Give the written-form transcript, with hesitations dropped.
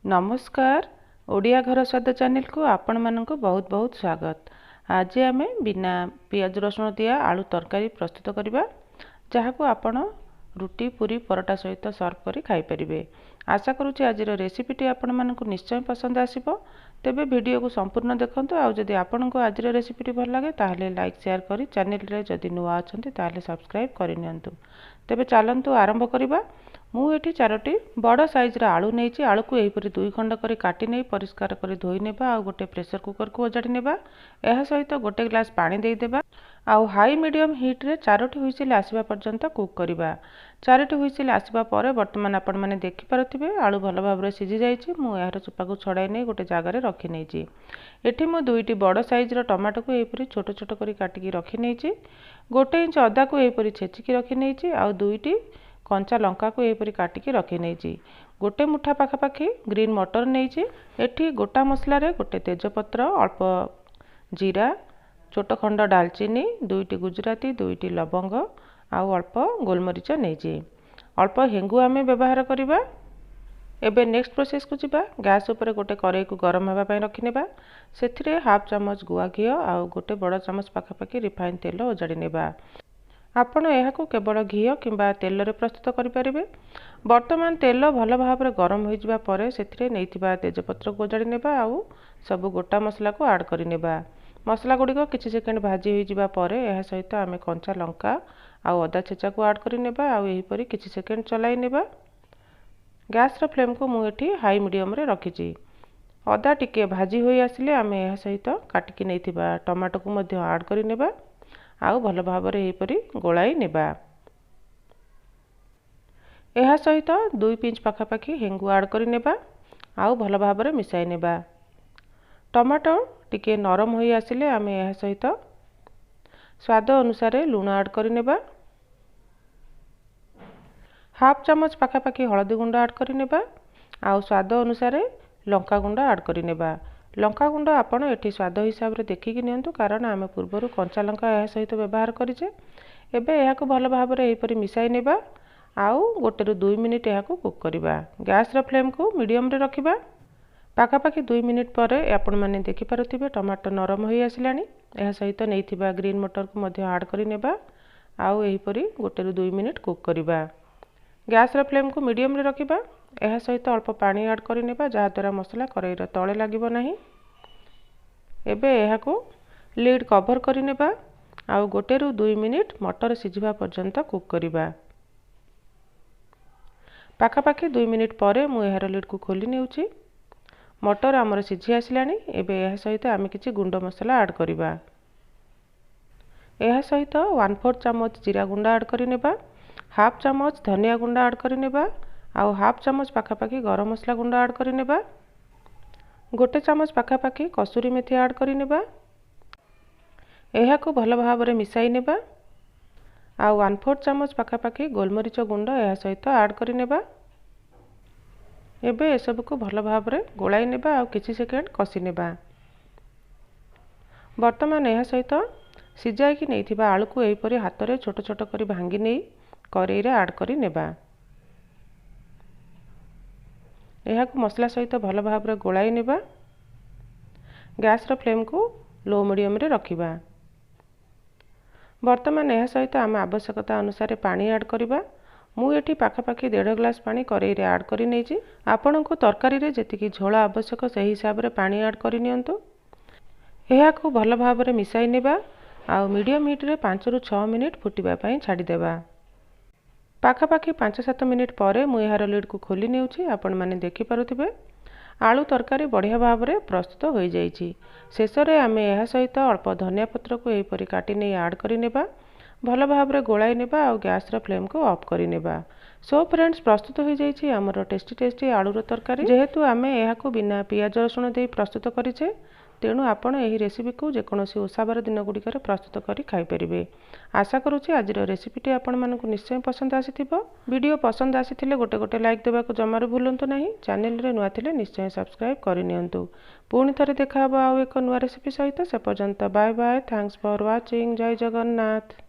नमस्कार। ओडिया घर स्वाद चैनल को आपण मानक बहुत बहुत स्वागत। आज आम बिना पियाज रसुण दिया आलू तरकारी प्रस्तुत करवा जहाँ को आपण रुटी पूरी परोटा सहित सर्व करी खाई परिबे। आशा करुच्ची आज रेसिपीटी आपण मानक निश्चय पसंद आसीबो। तेबे वीडियो को संपूर्ण देखंतु। आउ जदि आपण को आज रेसिपीटी भल लगे ताहले लाइक शेयर करी चैनल रे जदि नुआ अछंती ताहले सब्सक्राइब करि नियंतु। तेबे चलंतु आरंभ करबा। मु एठी 4टी बड़ साइज रा आलू नेछि। आलू को एहिपरि 2 खंड करी काटी नै परिष्कार करी धोई नेबा आ गोटे प्रेशर कुकर को ओजाडी नेबा। एहा सहित गोटे ग्लास पानी देई देबा आ हाई मीडियम हीट रे 4टी हुइसिल आसीबा पर्यंत कुक करबा। 4टी हुइसिल आसीबा परे वर्तमान आपण माने देखि पारथिबे आलू भल भाबरे सिझी जाईछि। मु एहार चोपा को छडाई नै गोटे जागा रे रखि नेछि। एठी मु 2टी बड़ साइज रा टमाटो को एहिपरि छोट छोट करी काटिकी रखि नेछि। 1 इंच अदा को एहिपरि छेचिकी रखि नेछि आ 2टी कंचा लंका को एहिपरि काटिकी रखि नेछि। गोटे मुठा पाखापाखी ग्रीन मटर नेछि। एठी गोटा मसला रे गोटे तेजपत्र, अल्प जीरा, छोट खंड दालचीनी, 2टी गुजराती, 2टी लवंग आउ अल्प गोलमरीच नेछि। अल्प हेंगु आमे व्यवहार करिबा। एबे नेक्स्ट प्रोसेस को जिबा। गैस ऊपर गोटे कड़ाई को गरम हेबा पई रखिनेबा। सेथिरे हाफ चम्मच गुआ घी आउ गोटे बड़ चम्मच पाखापाखी रिफाइन तेल ओजाडी नेबा। आपण एहाको केवल घी किंबा तेल रे प्रस्तुत करि परिबे। वर्तमान तेल भल भाबरे गरम होई जिबा परे सेथिरे नेइथिबा तेजपत्र को ओजाडी नेबा आउ सब गोटा मसला को ऐड करि नेबा। मसला गुडी को किछि सेकेंड भाजी होई जिबा परे एहा सहित आमे कंचा लंका आउ अदा छेचा को ऐड करि नेबा आउ एही परि किछि सेकेंड चलाई नेबा। गैस रा फ्लेम को मु एठी हाई मीडियम रे रखिछि। अदा टिके भाजी होई आसिले आमे एहा सहित काटिकी नेइथिबा टमाटो को मध्ये ऐड करि नेबा आउ भल भाबरे एही परि गोलाई नेबा। एहा सहित 2 पिंच पाखापाखी हेंगु ऐड करि नेबा आउ भल भाबरे मिसाई नेबा। टमाटो टिके नरम होई आसिले आमे एहा सहित स्वाद अनुसार लूण ऐड करि नेबा। हाफ चम्मच पाखापाखी हळदी गुंड ऐड करि नेबा आउ स्वाद अनुसार लंका गुंड ऐड करि नेबा। लंका गुंड आपण एठी स्वाद हिसाब रे देखिकी नियंतु कारण आमे पूर्वरु कंचा लंका एहा सहित व्यवहार करिचे। एबे एहाको भल भाबरे एही परि मिसाई नेबा आउ 1 ରୁ 2 मिनिट एहाको कुक करिबा। गैस रा फ्लेम को मीडियम रे रखिबा। पाखापाखी 2 मिनिट परे आपण माने देखि पारुथिबे टमाटो नरम होई आसिलानी। एहा सहित नेइथिबा ग्रीन मटर को मध्ये ऐड करि नेबा आउ एही परि 1 ରୁ 2 मिनिट कुक करिबा। गैस रा फ्लेम को मीडियम रे रखिबा। एहा सहित अल्प पानी ऐड करि नेबा जहा द्वारा मसला कड़ाई रे तळे लागिबो नाही। एबे एहाको लीड कवर करि नेबा आउ 1 ରୁ 2 मिनिट मटर सिझिबा पर्यंत कुक करिबा। पाखापाखी 2 मिनिट परे मु एहार लीड को खोली नेउछि। मटर हमर सिझी आसिलानी। एबे एहा सहित आमे किछि गुंड मसला ऐड करिबा। एहा सहित 1/4 चम्मच जीरा गुंड ऐड करि नेबा, हाफ चम्मच धनिया गुंड ऐड करि नेबा आउ हाफ चम्मच पाखापाखी गरम मसला गुंड ऐड करि नेबा। गोटे चम्मच पाखापाखी कसूरी मेथी ऐड करि नेबा। एहाको भल भाबरे मिसाई नेबा आउ 1/4 चम्मच पाखापाखी गोलमरीच गुंड एहा सहित ऐड करि नेबा। एबे ए सब को भल भाबरे गोलाई नेबा आउ किछि सेकेंड कसी नेबा। वर्तमान एहा सहित सिजाई कि नेइथिबा आलू को एही परि हाथ रे छोट छोट करी भांगी नेई कड़ाई रे ऐड करि नेबा। एहाको मसला सहित भल भाबरे गोलाई नेबा। गैस रा फ्लेम को लो मीडियम रे रखिबा। वर्तमान एहा सहित आम आवश्यकता अनुसार पानी ऐड करिबा। मु एठी पाखापाखी 1.5 ग्लास पानी कड़ाई रे ऐड करि नेछि। आपनको तरकारी रे जेतिकी झोल आवश्यक सही हिसाब रे पानी ऐड करि नियंतु। एहाको भल भाबरे मिसाई नेबा आउ मीडियम हीट रे 5 ରୁ 6 मिनिट फुटिबा पई छाडी देबा। पाखापाखी 5-7 मिनिट परे मु एहार लीड को खोली नेउछि। आपण माने देखि पारुथिबे आलू तरकारी बढ़िया भाबरे प्रस्तुत होई जाईछि। शेष रे आमे एहा सहित अल्प धनिया पत्र को एही परि काटी नै ऐड करि नेबा। भल भाबरे गोलाई नेबा आउ गैस रा फ्लेम को ऑफ करि नेबा। सो फ्रेंड्स प्रस्तुत होई जाईछि हमर टेस्टी आलू तरकारी। जेहेतु आमे एहाको बिना पियाज रसुण देई प्रस्तुत करिछे तेणु आपण एही रेसिपी को जेकोसी ओसाबार दिन गुड़िकर प्रस्तुत करी खाई परिबे। आशा करुछि आज रेसिपीटी आपण मानकु निश्चय पसंद आसीथिबो। वीडियो पसंद आसीथिले गोटे गोटे लाइक देबाकु जमारू भूलंतु नाही। चैनल रे नुआ थिले निश्चय सब्सक्राइब करि नियंतु। पुणी थरे देखा हबो आउ एक नुआ रेसिपी सहित। से पर्यंत bye bye. Thanks for watching. जय जगन्नाथ।